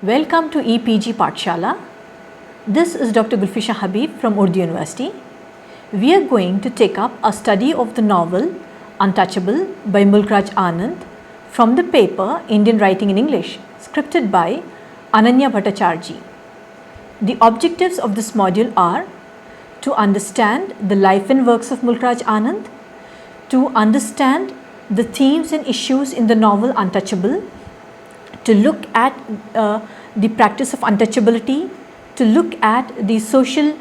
Welcome to EPG Pathshala. This is Dr. Gulfisha Habib from Urdu University. We are going to take up a study of the novel Untouchable by Mulk Raj Anand from the paper Indian Writing in English, scripted by Ananya Bhattacharjee. The objectives of this module are to understand the life and works of Mulk Raj Anand, to understand the themes and issues in the novel Untouchable, to look at the practice of untouchability, to look at the social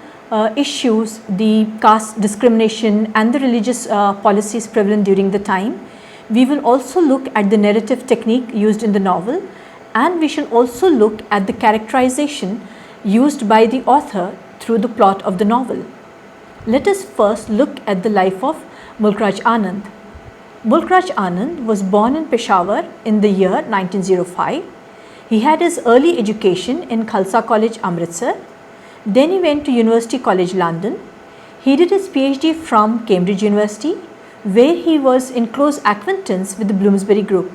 issues, the caste discrimination and the religious policies prevalent during the time. We will also look at the narrative technique used in the novel, and we shall also look at the characterization used by the author through the plot of the novel. Let us first look at the life of Mulk Raj Anand. Mulk Raj Anand was born in Peshawar in the year 1905. He had his early education in Khalsa College, Amritsar. Then he went to University College London. He did his PhD from Cambridge University, where he was in close acquaintance with the Bloomsbury Group.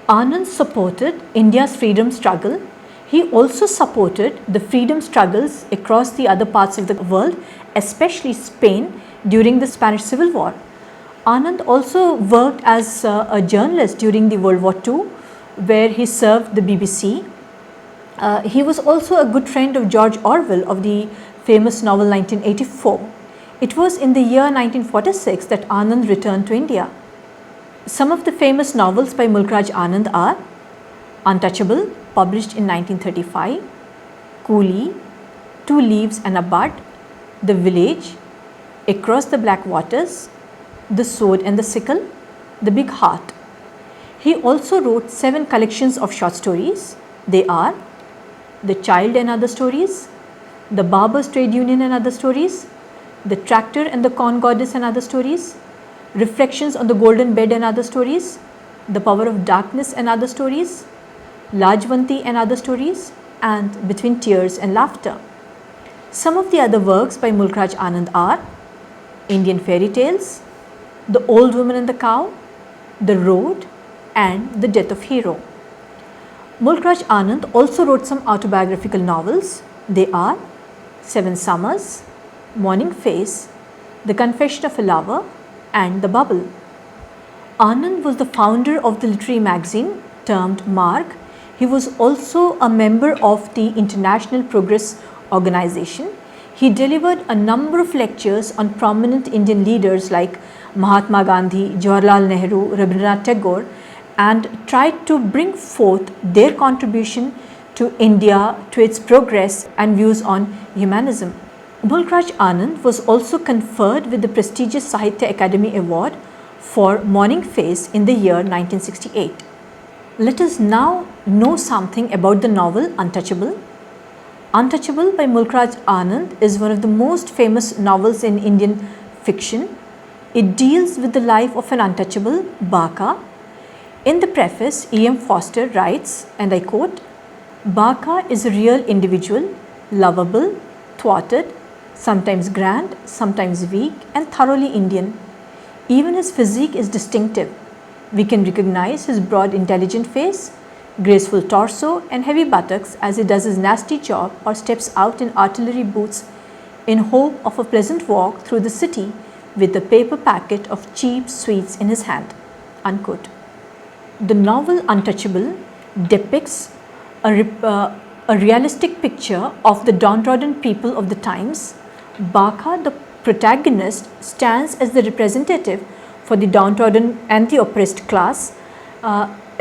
Anand supported India's freedom struggle. He also supported the freedom struggles across the other parts of the world, especially Spain during the Spanish Civil War. Anand also worked as a journalist during the World War II, where he served the BBC. He was also a good friend of George Orwell of the famous novel 1984. It was in the year 1946 that Anand returned to India. Some of the famous novels by Mulk Raj Anand are Untouchable, published in 1935, Coolie, Two Leaves and a Bud, The Village, Across the Black Waters, The Sword and the Sickle, The Big Heart. He also wrote 7 collections of short stories. They are The Child and Other Stories, The Barbers' Trade Union and Other Stories, The Tractor and the Corn Goddess and Other Stories, Reflections on the Golden Bed and Other Stories, The Power of Darkness and Other Stories, Lajwanti and Other Stories, and Between Tears and Laughter. Some of the other works by Mulk Raj Anand are Indian Fairy Tales, The Old Woman and the Cow, The Road, and The Death of Hero. Mulk Raj Anand also wrote some autobiographical novels. They are Seven Summers, Morning Face, The Confession of a Lover, and The Bubble. Anand was the founder of the literary magazine termed Marg. He was also a member of the International Progress Organization. He delivered a number of lectures on prominent Indian leaders like Mahatma Gandhi, Jawaharlal Nehru, Rabindranath Tagore, and tried to bring forth their contribution to India, to its progress and views on humanism. Mulk Raj Anand was also conferred with the prestigious Sahitya Akademi Award for Morning Face in the year 1968. Let us now know something about the novel Untouchable. Untouchable by Mulk Raj Anand is one of the most famous novels in Indian fiction. It deals with the life of an untouchable, Baka. In the preface, E.M. Forster writes, and I quote, "Baka is a real individual, lovable, thwarted, sometimes grand, sometimes weak, and thoroughly Indian. Even his physique is distinctive. We can recognize his broad, intelligent face, graceful torso, and heavy buttocks as he does his nasty job or steps out in artillery boots in hope of a pleasant walk through the city with a paper packet of cheap sweets in his hand." Unquote. The novel Untouchable depicts a realistic picture of the downtrodden people of the times. Baka, the protagonist, stands as the representative for the downtrodden and the oppressed class.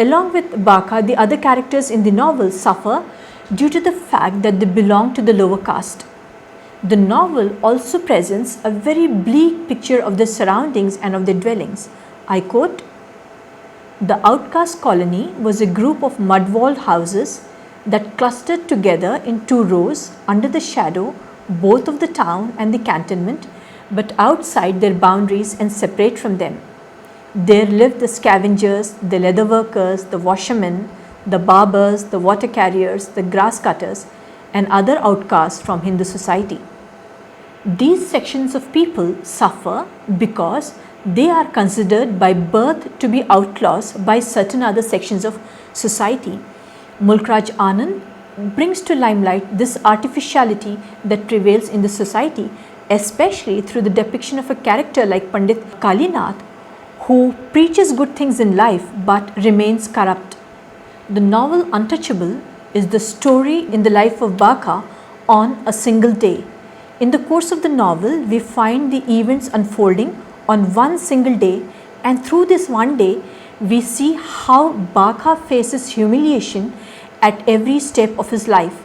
Along with Baka, the other characters in the novel suffer due to the fact that they belong to the lower caste. The novel also presents a very bleak picture of their surroundings and of their dwellings. I quote, "The outcast colony was a group of mud-walled houses that clustered together in 2 rows under the shadow both of the town and the cantonment, but outside their boundaries and separate from them. There lived the scavengers, the leather workers, the washermen, the barbers, the water carriers, the grass cutters, and other outcasts from Hindu society. These sections of people suffer because they are considered by birth to be outlaws by certain other sections of society. Mulkraj Anand brings to limelight this artificiality that prevails in the society, especially through the depiction of a character like Pandit Kalinath, who preaches good things in life but remains corrupt. The novel Untouchable is the story in the life of Baka on a single day. In the course of the novel, we find the events unfolding on one single day, and through this one day, we see how Baka faces humiliation at every step of his life.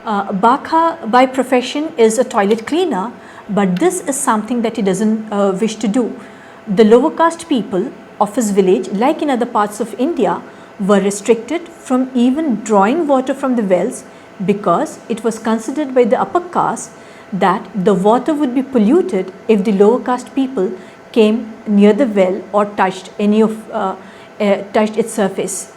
Baka by profession is a toilet cleaner, but this is something that he doesn't wish to do. The lower caste people of his village, like in other parts of India, were restricted from even drawing water from the wells because it was considered by the upper caste that the water would be polluted if the lower caste people came near the well or touched its surface.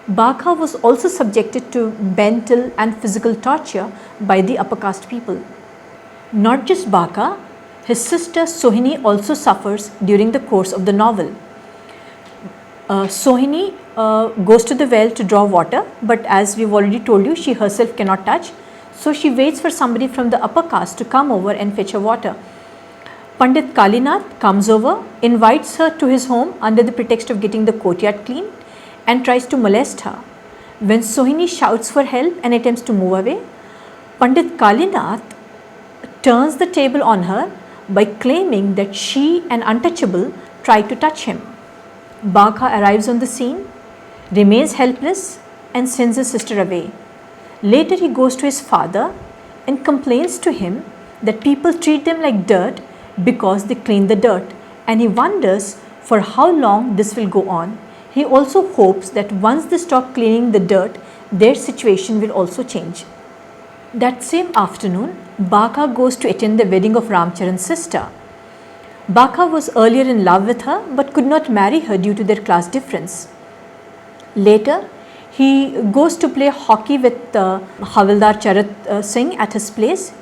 Baka was also subjected to mental and physical torture by the upper caste people. Not just Baka, his sister Sohini also suffers during the course of the novel. Sohini goes to the well to draw water, but as we've already told you, she herself cannot touch. So she waits for somebody from the upper caste to come over and fetch her water. Pandit Kalinath comes over, invites her to his home under the pretext of getting the courtyard clean, and tries to molest her. When Sohini shouts for help and attempts to move away, Pandit Kalinath turns the table on her by claiming that she, an untouchable, tried to touch him. Baka arrives on the scene, remains helpless, and sends his sister away. Later he goes to his father and complains to him that people treat them like dirt because they clean the dirt, and he wonders for how long this will go on. He also hopes that once they stop cleaning the dirt, their situation will also change. That same afternoon, Baka goes to attend the wedding of Ramcharan's sister. Baka was earlier in love with her but could not marry her due to their class difference. Later, he goes to play hockey with Havildar Charat Singh at his place.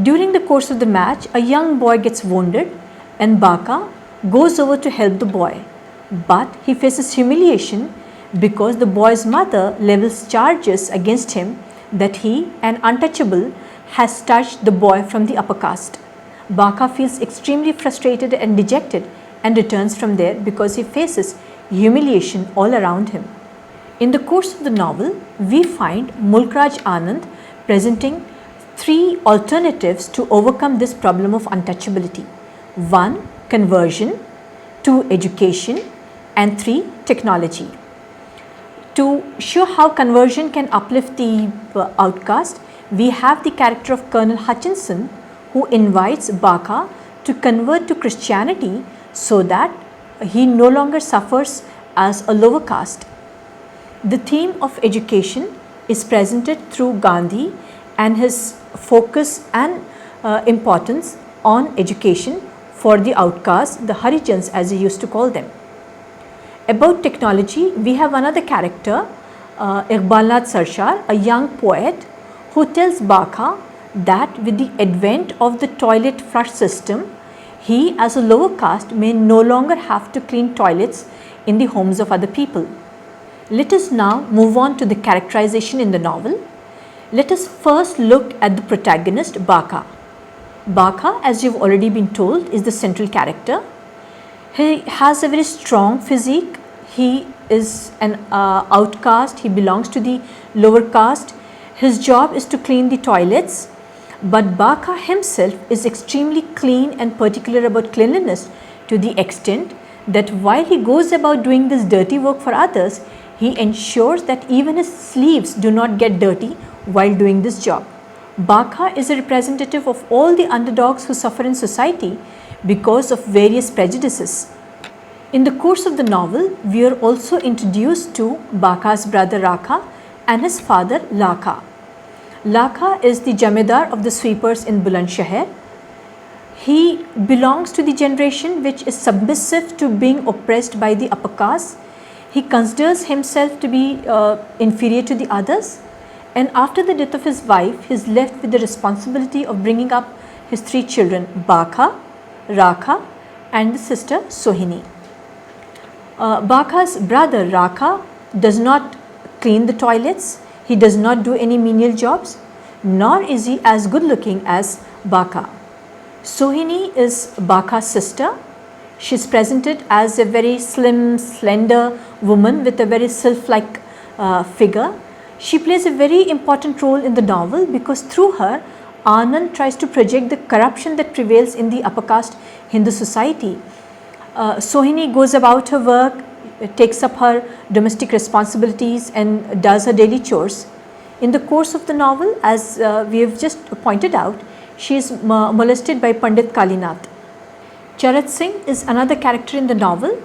During the course of the match, a young boy gets wounded and Baka goes over to help the boy. But he faces humiliation because the boy's mother levels charges against him that he, an untouchable, has touched the boy from the upper caste. Baka feels extremely frustrated and dejected and returns from there because he faces humiliation all around him. In the course of the novel, we find Mulkraj Anand presenting three alternatives to overcome this problem of untouchability. 1. Conversion, 2. Education, and 3. Technology. To show how conversion can uplift the outcast, we have the character of Colonel Hutchinson, who invites Baka to convert to Christianity so that he no longer suffers as a lower caste. The theme of education is presented through Gandhi and his focus and importance on education for the outcasts, the Harijans as he used to call them. About technology, we have another character, Iqbalnath Sarshar, a young poet who tells Baka that with the advent of the toilet flush system, he as a lower caste may no longer have to clean toilets in the homes of other people. Let us now move on to the characterization in the novel. Let us first look at the protagonist, Baka. Baka, as you've already been told, is the central character. He has a very strong physique. He is an outcast. He belongs to the lower caste. His job is to clean the toilets. But Baka himself is extremely clean and particular about cleanliness to the extent that while he goes about doing this dirty work for others, he ensures that even his sleeves do not get dirty while doing this job. Baka is a representative of all the underdogs who suffer in society because of various prejudices. In the course of the novel, we are also introduced to Baka's brother Rakha and his father Lakha. Lakha is the Jamidar of the sweepers in Bulandshahr. He belongs to the generation which is submissive to being oppressed by the upper caste. He considers himself to be inferior to the others, and after the death of his wife, he is left with the responsibility of bringing up his three children, Baka, Rakha and the sister Sohini. Baka's brother Rakha does not clean the toilets, he does not do any menial jobs, nor is he as good looking as Baka. Sohini is Baka's sister. She is presented as a very slim, slender woman with a very sylph-like figure. She plays a very important role in the novel because through her, Anand tries to project the corruption that prevails in the upper caste Hindu society. Sohini goes about her work, takes up her domestic responsibilities and does her daily chores. In the course of the novel, as we have just pointed out, she is molested by Pandit Kalinath. Charat Singh is another character in the novel.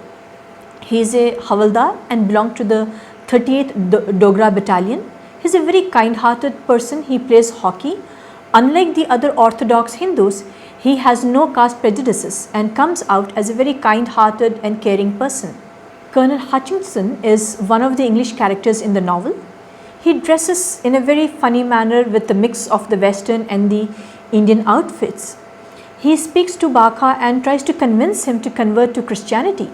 He is a Havaldar and belonged to the 38th Dogra Battalion. He is a very kind-hearted person. He plays hockey. Unlike the other orthodox Hindus, he has no caste prejudices and comes out as a very kind-hearted and caring person. Colonel Hutchinson is one of the English characters in the novel. He dresses in a very funny manner with the mix of the Western and the Indian outfits. He speaks to Baka and tries to convince him to convert to Christianity.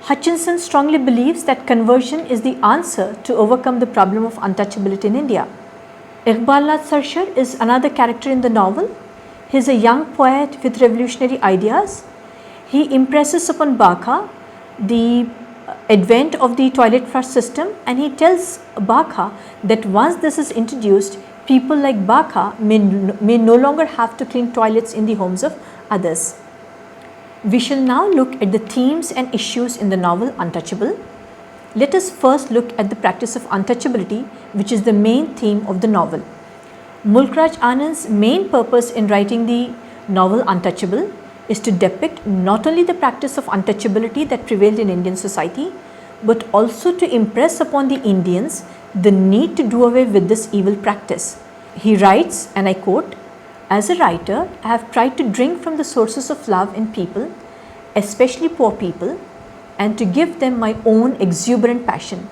Hutchinson strongly believes that conversion is the answer to overcome the problem of untouchability in India. Iqbal Nath Sarshar is another character in the novel. He is a young poet with revolutionary ideas. He impresses upon Baka the advent of the toilet flush system, and he tells Baka that once this is introduced, people like Baka may no longer have to clean toilets in the homes of others. We shall now look at the themes and issues in the novel Untouchable. Let us first look at the practice of untouchability, which is the main theme of the novel. Mulk Raj Anand's main purpose in writing the novel Untouchable is to depict not only the practice of untouchability that prevailed in Indian society, but also to impress upon the Indians the need to do away with this evil practice. He writes, and I quote, "As a writer, I have tried to drink from the sources of love in people, especially poor people, and to give them my own exuberant passion.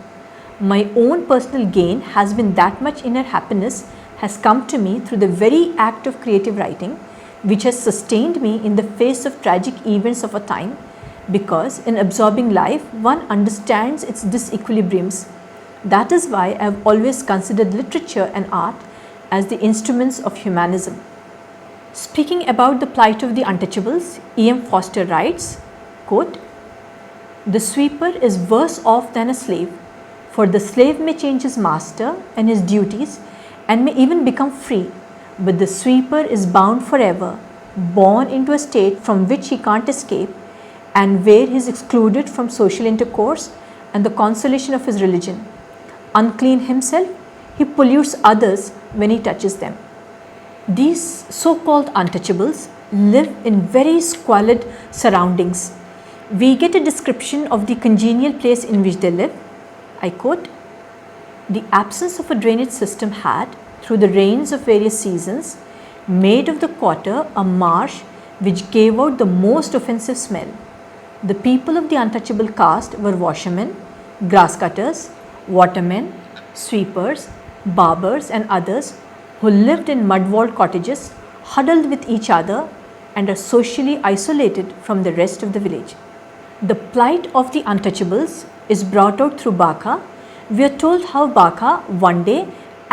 My own personal gain has been that much inner happiness has come to me through the very act of creative writing, which has sustained me in the face of tragic events of a time, because in absorbing life, one understands its disequilibriums. That is why I have always considered literature and art as the instruments of humanism." Speaking about the plight of the untouchables, E.M. Foster writes, quote, "The sweeper is worse off than a slave, for the slave may change his master and his duties and may even become free, but the sweeper is bound forever, born into a state from which he can't escape and where he is excluded from social intercourse and the consolation of his religion. Unclean himself, he pollutes others when he touches them." These so-called untouchables live in very squalid surroundings. We get a description of the congenial place in which they live. I quote, "The absence of a drainage system had, through the rains of various seasons, made of the quarter a marsh which gave out the most offensive smell. The people of the untouchable caste were washermen, grass cutters, watermen, sweepers, barbers and others who lived in mud-walled cottages, huddled with each other and are socially isolated from the rest of the village." The plight of the untouchables is brought out through Baka. We are told how Baka one day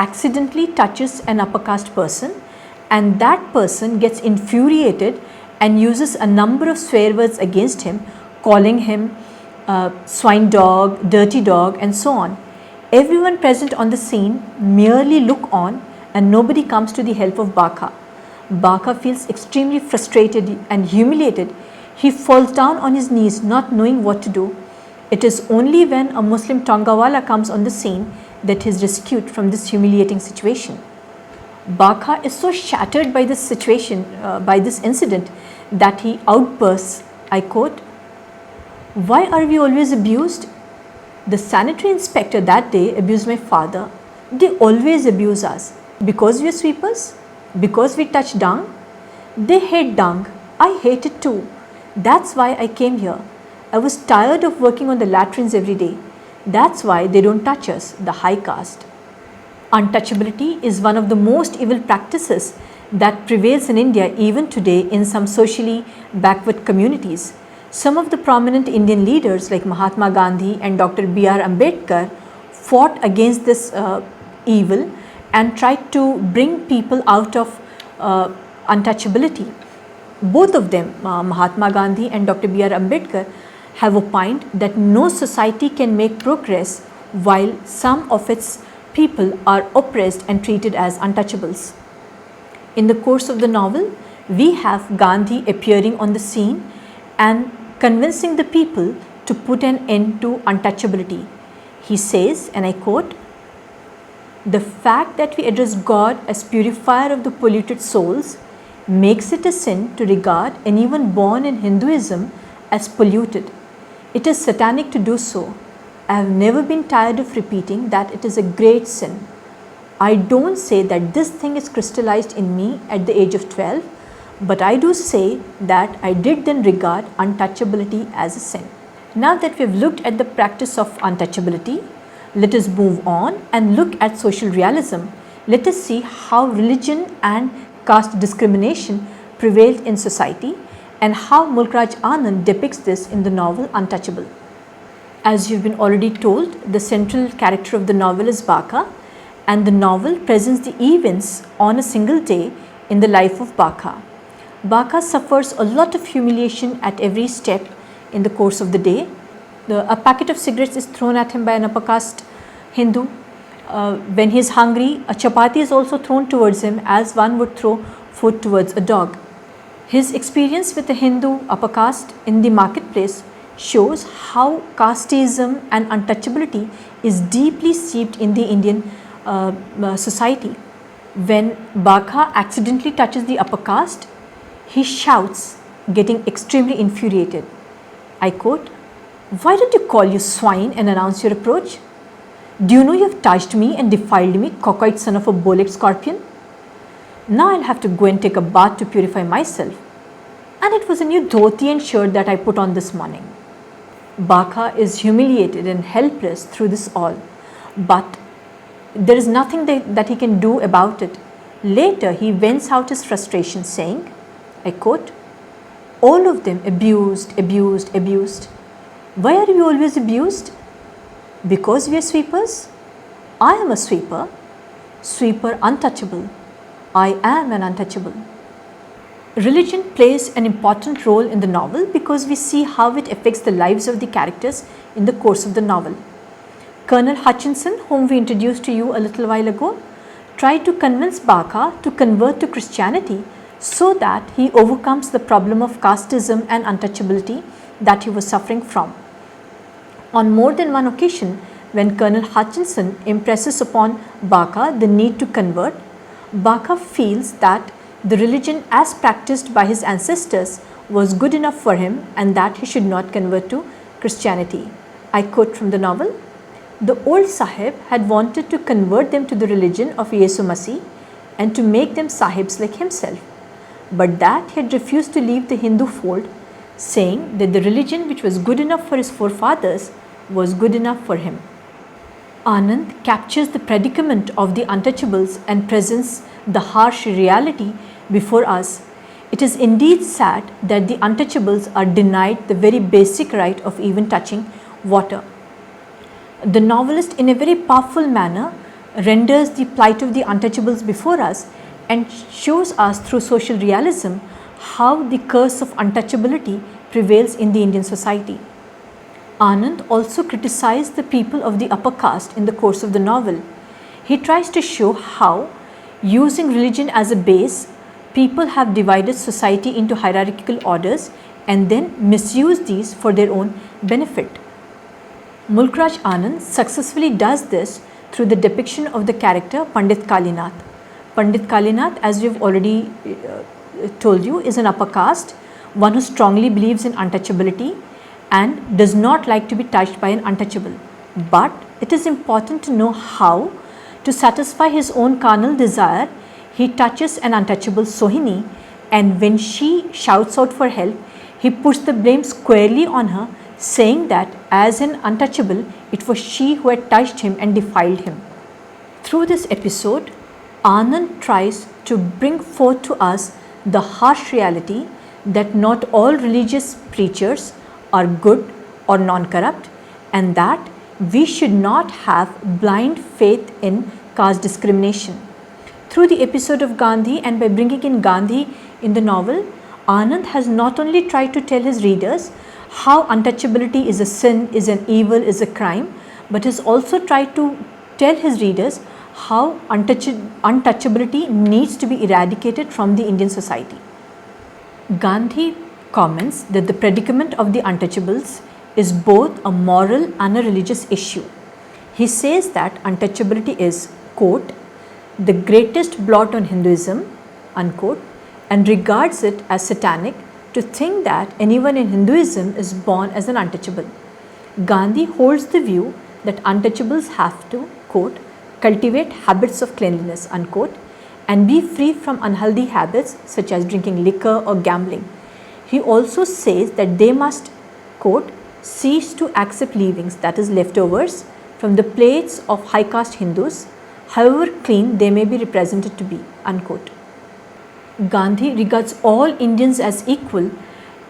accidentally touches an upper caste person, and that person gets infuriated and uses a number of swear words against him, calling him swine dog, dirty dog and so on. Everyone present on the scene merely look on and nobody comes to the help of Baka. Baka feels extremely frustrated and humiliated. He falls down on his knees not knowing what to do. It is only when a Muslim Tongawala comes on the scene that he is rescued from this humiliating situation. Baka is so shattered by this situation, by this incident, that he outbursts, I quote, "Why are we always abused? The sanitary inspector that day abused my father. They always abuse us. Because we are sweepers? Because we touch dung? They hate dung. I hate it too. That's why I came here. I was tired of working on the latrines every day. That's why they don't touch us, the high caste." Untouchability is one of the most evil practices that prevails in India even today in some socially backward communities. Some of the prominent Indian leaders like Mahatma Gandhi and Dr. B.R. Ambedkar fought against this evil and tried to bring people out of untouchability. Both of them, Mahatma Gandhi and Dr. B.R. Ambedkar, have opined that no society can make progress while some of its people are oppressed and treated as untouchables. In the course of the novel, we have Gandhi appearing on the scene and convincing the people to put an end to untouchability. He says, and I quote, "The fact that we address God as purifier of the polluted souls makes it a sin to regard anyone born in Hinduism as polluted. It is satanic to do so. I have never been tired of repeating that it is a great sin. I don't say that this thing is crystallized in me at the age of 12, but I do say that I did then regard untouchability as a sin." Now that we have looked at the practice of untouchability, let us move on and look at social realism. Let us see how religion and caste discrimination prevailed in society and how Mulk Raj Anand depicts this in the novel Untouchable. As you've been already told, the central character of the novel is Baka, and the novel presents the events on a single day in the life of Baka. Baka suffers a lot of humiliation at every step in the course of the day. A packet of cigarettes is thrown at him by an upper caste Hindu. When he is hungry, a chapati is also thrown towards him as one would throw food towards a dog. His experience with the Hindu upper caste in the marketplace shows how casteism and untouchability is deeply seeped in the Indian society. When Baka accidentally touches the upper caste, he shouts, getting extremely infuriated. I quote, "Why don't you call you swine and announce your approach? Do you know you have touched me and defiled me, cockeyed son of a bow-legged scorpion? Now I'll have to go and take a bath to purify myself. And it was a new dhoti and shirt that I put on this morning." Baka is humiliated and helpless through this all, but there is nothing that he can do about it. Later, he vents out his frustration saying, I quote, "All of them abused, abused, abused. Why are we always abused? Because we are sweepers? I am a sweeper. Sweeper untouchable. I am an untouchable." Religion plays an important role in the novel because we see how it affects the lives of the characters in the course of the novel. Colonel Hutchinson, whom we introduced to you a little while ago, tried to convince Baka to convert to Christianity so that he overcomes the problem of casteism and untouchability that he was suffering from. On more than one occasion, when Colonel Hutchinson impresses upon Baka the need to convert, Baka feels that the religion as practiced by his ancestors was good enough for him and that he should not convert to Christianity. I quote from the novel, "The old Sahib had wanted to convert them to the religion of Yesu Masih and to make them Sahibs like himself, but that he had refused to leave the Hindu fold, saying that the religion which was good enough for his forefathers was good enough for him." Anand captures the predicament of the untouchables and presents the harsh reality before us. It is indeed sad that the untouchables are denied the very basic right of even touching water. The novelist, in a very powerful manner, renders the plight of the untouchables before us and shows us through social realism how the curse of untouchability prevails in the Indian society. Anand also criticized the people of the upper caste in the course of the novel. He tries to show how, using religion as a base, people have divided society into hierarchical orders and then misuse these for their own benefit. Mulk Raj Anand successfully does this through the depiction of the character Pandit Kalinath. Pandit Kalinath, as we have already told you, is an upper caste, one who strongly believes in untouchability and does not like to be touched by an untouchable. But it is important to know how, to satisfy his own carnal desire, he touches an untouchable Sohini, and when she shouts out for help, he puts the blame squarely on her, saying that as an untouchable, it was she who had touched him and defiled him. Through this episode, Anand tries to bring forth to us the harsh reality that not all religious preachers are good or non-corrupt, and that We should not have blind faith in caste discrimination. Through the episode of Gandhi and by bringing in Gandhi in the novel, Anand has not only tried to tell his readers how untouchability is a sin, is an evil, is a crime, but has also tried to tell his readers how untouchability needs to be eradicated from the Indian society. Gandhi comments that the predicament of the untouchables is both a moral and a religious issue. He says that untouchability is, quote, the greatest blot on Hinduism, unquote, and regards it as satanic to think that anyone in Hinduism is born as an untouchable. Gandhi holds the view that untouchables have to, quote, cultivate habits of cleanliness, unquote, and be free from unhealthy habits such as drinking liquor or gambling. He also says that they must, quote, cease to accept leavings, that is leftovers, from the plates of high caste Hindus, however clean they may be represented to be, unquote. Gandhi regards all Indians as equal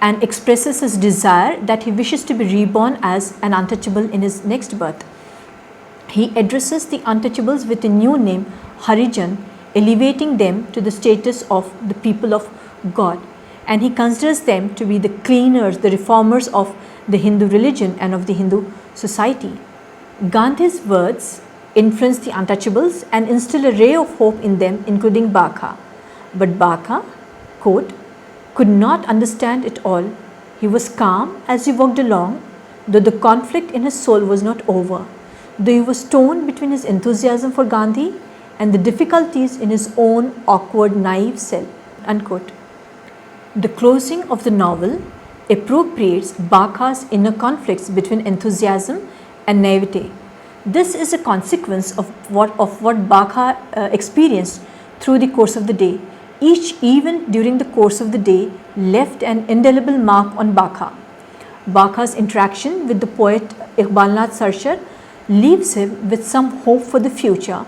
and expresses his desire that he wishes to be reborn as an untouchable in his next birth. He addresses the untouchables with a new name, Harijan, elevating them to the status of the people of God, and he considers them to be the cleaners, the reformers of the Hindu religion and of the Hindu society. Gandhi's words influence the untouchables and instill a ray of hope in them, including Baka. But Baka, quote, could not understand it all. He was calm as he walked along, though the conflict in his soul was not over, though he was torn between his enthusiasm for Gandhi and the difficulties in his own awkward, naive self, unquote. The closing of the novel appropriates Baka's inner conflicts between enthusiasm and naivete. This is a consequence of what Baka experienced through the course of the day. Each event during the course of the day left an indelible mark on Baka. Baka's interaction with the poet Iqbal Nath Sarshar leaves him with some hope for the future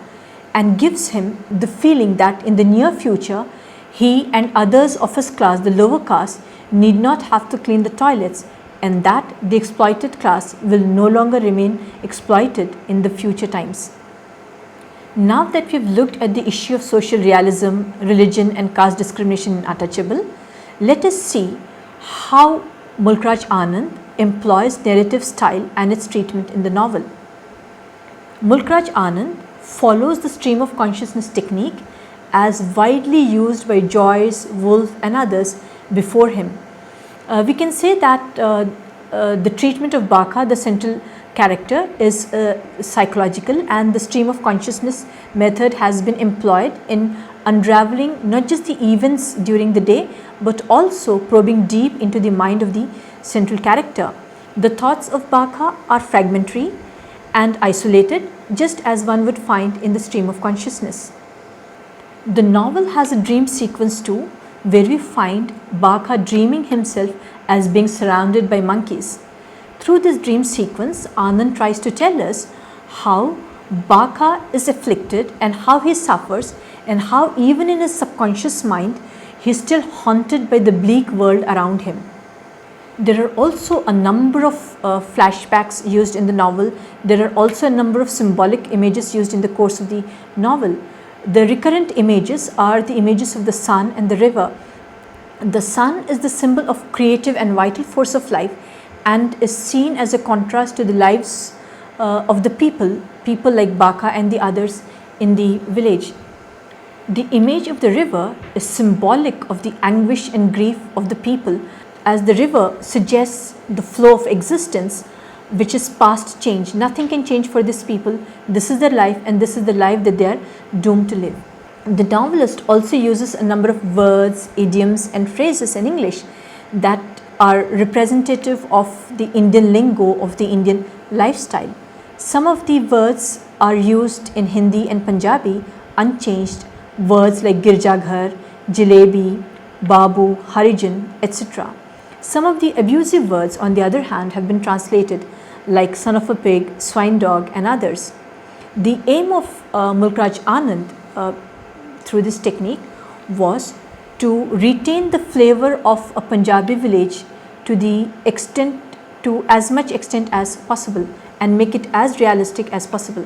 and gives him the feeling that in the near future he and others of his class, the lower caste, need not have to clean the toilets, and that the exploited class will no longer remain exploited in the future times. Now that we have looked at the issue of social realism, religion and caste discrimination in Untouchable, let us see how Mulkraj Anand employs narrative style and its treatment in the novel. Mulkraj Anand follows the stream of consciousness technique as widely used by Joyce, Woolf and others before him. We can say that the treatment of Baka, the central character, is psychological, and the stream of consciousness method has been employed in unraveling not just the events during the day but also probing deep into the mind of the central character. The thoughts of Baka are fragmentary and isolated, just as one would find in the stream of consciousness. The novel has a dream sequence too, where we find Baka dreaming himself as being surrounded by monkeys. Through this dream sequence, Anand tries to tell us how Baka is afflicted and how he suffers, and how even in his subconscious mind he is still haunted by the bleak world around him. There are also a number of flashbacks used in the novel. There are also a number of symbolic images used in the course of the novel. The recurrent images are the images of the sun and the river. The sun is the symbol of creative and vital force of life and is seen as a contrast to the lives of the people like Baka and the others in the village. The image of the river is symbolic of the anguish and grief of the people, as the river suggests the flow of existence, which is past change. Nothing can change for these people. This is their life, and this is the life that they are doomed to live. The novelist also uses a number of words, idioms and phrases in English that are representative of the Indian lingo, of the Indian lifestyle. Some of the words are used in Hindi and Punjabi unchanged, words like Girjaghar, Jalebi, Babu, Harijan, etc. Some of the abusive words, on the other hand, have been translated, like son of a pig, swine dog and others. The aim of Mulkraj Anand through this technique was to retain the flavor of a Punjabi village to as much extent as possible, and make it as realistic as possible.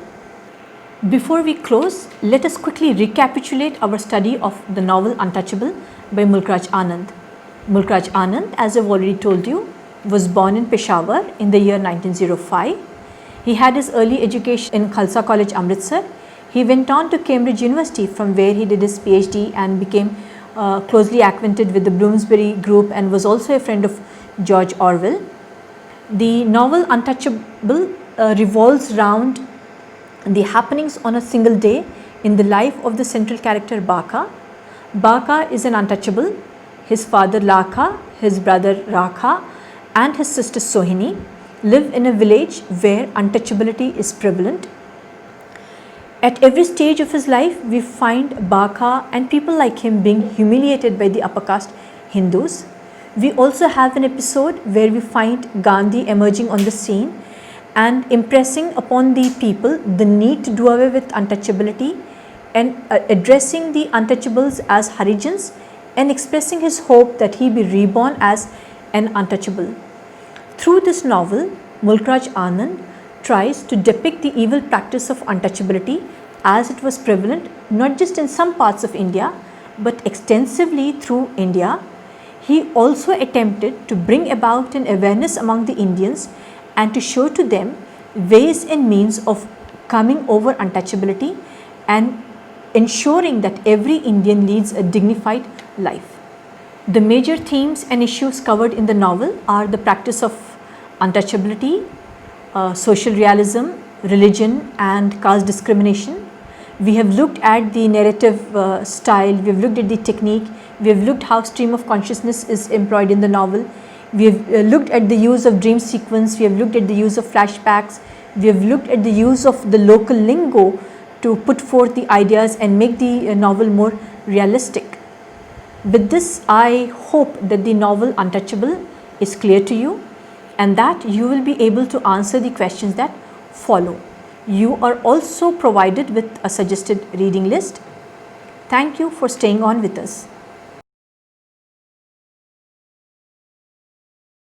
Before we close, let us quickly recapitulate our study of the novel Untouchable by Mulkraj Anand. Mulkraj Anand, as I've already told you, was born in Peshawar in the year 1905. He had his early education in Khalsa College, Amritsar. He went on to Cambridge University, from where he did his PhD and became closely acquainted with the Bloomsbury Group and was also a friend of George Orwell. The novel Untouchable revolves around the happenings on a single day in the life of the central character Baka. Baka is an untouchable. His father Lakha, his brother Rakha and his sister Sohini live in a village where untouchability is prevalent. At every stage of his life, we find Baka and people like him being humiliated by the upper caste Hindus. We also have an episode where we find Gandhi emerging on the scene and impressing upon the people the need to do away with untouchability and addressing the untouchables as Harijans and expressing his hope that he be reborn as an untouchable. Through this novel, Mulkraj Anand tries to depict the evil practice of untouchability as it was prevalent not just in some parts of India but extensively through India. He also attempted to bring about an awareness among the Indians and to show to them ways and means of coming over untouchability and ensuring that every Indian leads a dignified life. The major themes and issues covered in the novel are the practice of untouchability, social realism, religion and caste discrimination. We have looked at the narrative style, we have looked at the technique, we have looked how stream of consciousness is employed in the novel, we have looked at the use of dream sequence, we have looked at the use of flashbacks, we have looked at the use of the local lingo to put forth the ideas and make the novel more realistic. With this, I hope that the novel Untouchable is clear to you and that you will be able to answer the questions that follow. You are also provided with a suggested reading list. Thank you for staying on with us.